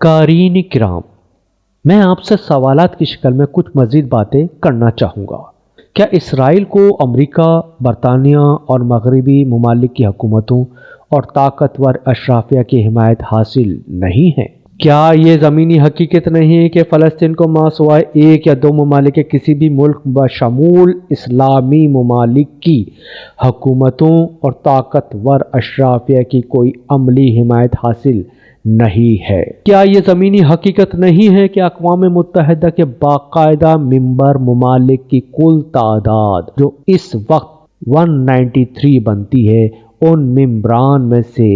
قارئین کرام، میں آپ سے سوالات کی شکل میں کچھ مزید باتیں کرنا چاہوں گا۔ کیا اسرائیل کو امریکہ، برطانیہ اور مغربی ممالک کی حکومتوں اور طاقتور اشرافیہ کی حمایت حاصل نہیں ہے؟ کیا یہ زمینی حقیقت نہیں ہے کہ فلسطین کو ماسوائے ایک یا دو ممالک کے کسی بھی ملک بشمول اسلامی ممالک کی حکومتوں اور طاقتور اشرافیہ کی کوئی عملی حمایت حاصل نہیں ہے؟ کیا یہ زمینی حقیقت نہیں ہے کہ اقوام متحدہ کے باقاعدہ ممبر ممالک کی کل تعداد جو اس وقت 193 بنتی ہے، ان ممبران میں سے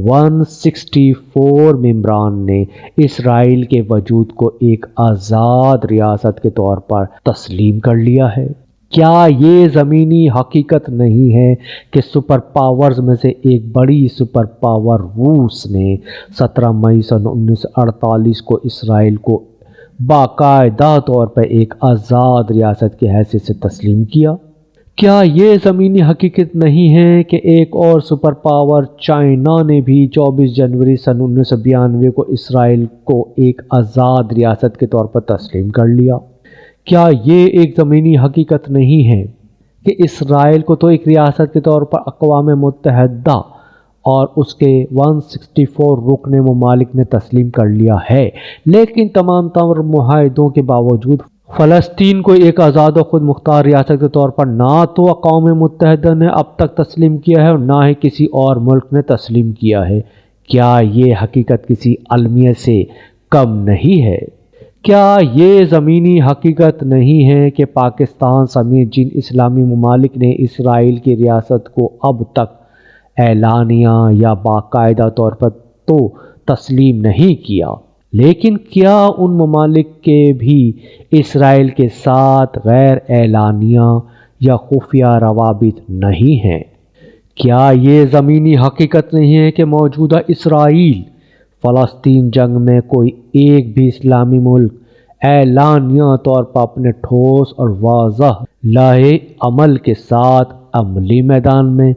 164 ممبران نے اسرائیل کے وجود کو ایک آزاد ریاست کے طور پر تسلیم کر لیا ہے؟ کیا یہ زمینی حقیقت نہیں ہے کہ سپر پاورز میں سے ایک بڑی سپر پاور روس نے 17 مئی سن 1948 کو اسرائیل کو باقاعدہ طور پر ایک آزاد ریاست کی حیثیت سے تسلیم کیا؟ کیا یہ زمینی حقیقت نہیں ہے کہ ایک اور سپر پاور چائنا نے بھی 24 جنوری سن 1992 کو اسرائیل کو ایک آزاد ریاست کے طور پر تسلیم کر لیا؟ کیا یہ ایک زمینی حقیقت نہیں ہے کہ اسرائیل کو تو ایک ریاست کے طور پر اقوام متحدہ اور اس کے 164 رکن ممالک نے تسلیم کر لیا ہے، لیکن تمام تر معاہدوں کے باوجود فلسطین کو ایک آزاد و خود مختار ریاست کے طور پر نہ تو اقوام متحدہ نے اب تک تسلیم کیا ہے اور نہ ہی کسی اور ملک نے تسلیم کیا ہے؟ کیا یہ حقیقت کسی المیہ سے کم نہیں ہے؟ کیا یہ زمینی حقیقت نہیں ہے کہ پاکستان سمیت جن اسلامی ممالک نے اسرائیل کی ریاست کو اب تک اعلانیہ یا باقاعدہ طور پر تو تسلیم نہیں کیا، لیکن کیا ان ممالک کے بھی اسرائیل کے ساتھ غیر اعلانیہ یا خفیہ روابط نہیں ہیں؟ کیا یہ زمینی حقیقت نہیں ہے کہ موجودہ اسرائیل فلسطین جنگ میں کوئی ایک بھی اسلامی ملک اعلانیہ طور پر اپنے ٹھوس اور واضح لائحہ عمل کے ساتھ عملی میدان میں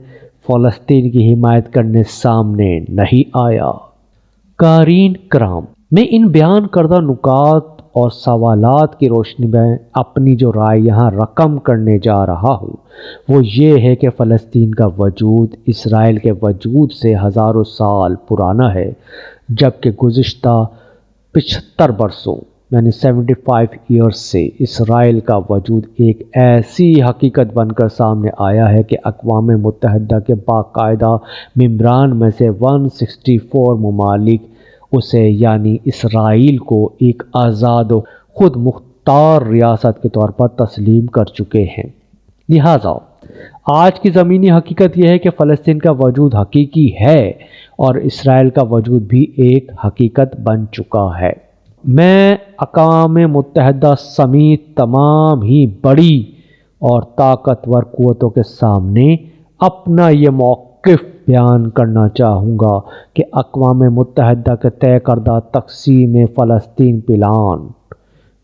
فلسطین کی حمایت کرنے سامنے نہیں آیا؟ قارئین کرام، میں ان بیان کردہ نکات اور سوالات کی روشنی میں اپنی جو رائے یہاں رقم کرنے جا رہا ہوں وہ یہ ہے کہ فلسطین کا وجود اسرائیل کے وجود سے ہزاروں سال پرانا ہے، جبکہ گزشتہ 75 برسوں یعنی 75 ایئرز سے اسرائیل کا وجود ایک ایسی حقیقت بن کر سامنے آیا ہے کہ اقوام متحدہ کے باقاعدہ ممبران میں سے 164 ممالک اسے یعنی اسرائیل کو ایک آزاد و خود مختار ریاست کے طور پر تسلیم کر چکے ہیں۔ لہٰذا آج کی زمینی حقیقت یہ ہے کہ فلسطین کا وجود حقیقی ہے اور اسرائیل کا وجود بھی ایک حقیقت بن چکا ہے۔ میں اقوام متحدہ سمیت تمام ہی بڑی اور طاقتور قوتوں کے سامنے اپنا یہ موقف بیان کرنا چاہوں گا کہ اقوام متحدہ کے طے کردہ تقسیم فلسطین پلان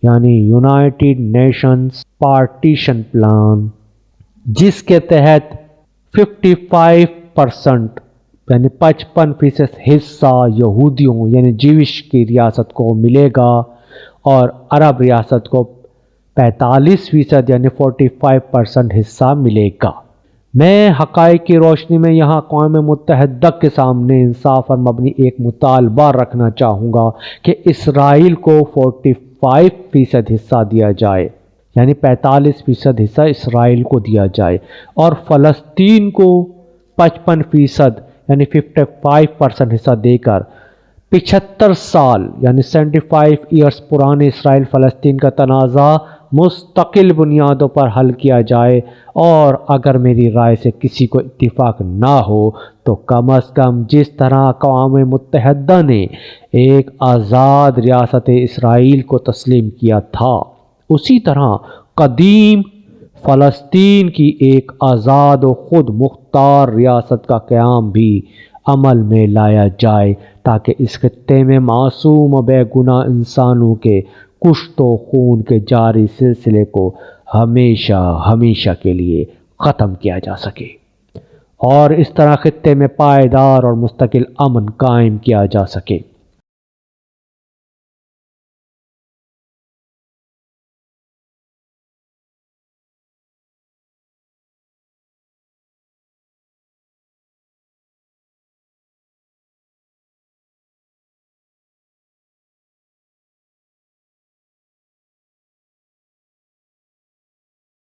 یعنی یونائٹڈ نیشنز پارٹیشن پلان، جس کے تحت 55% یعنی 55% حصہ یہودیوں یعنی جیوش کی ریاست کو ملے گا اور عرب ریاست کو 45% یعنی 45% حصہ ملے گا۔ میں حقائق کی روشنی میں یہاں اقوام متحدہ کے سامنے انصاف پر مبنی ایک مطالبہ رکھنا چاہوں گا کہ اسرائیل کو 45% حصہ دیا جائے، یعنی 45% حصہ اسرائیل کو دیا جائے، اور فلسطین کو 55% یعنی 55% حصہ دے کر 75 سال یعنی 75 ایئرز پرانے اسرائیل فلسطین کا تنازع مستقل بنیادوں پر حل کیا جائے، اور اگر میری رائے سے کسی کو اتفاق نہ ہو تو کم از کم جس طرح اقوام متحدہ نے ایک آزاد ریاست اسرائیل کو تسلیم کیا تھا، اسی طرح قدیم فلسطین کی ایک آزاد و خود مختار ریاست کا قیام بھی عمل میں لایا جائے، تاکہ اس خطے میں معصوم و بے گناہ انسانوں کے کشت و خون کے جاری سلسلے کو ہمیشہ کے لیے ختم کیا جا سکے، اور اس طرح خطے میں پائیدار اور مستقل امن قائم کیا جا سکے۔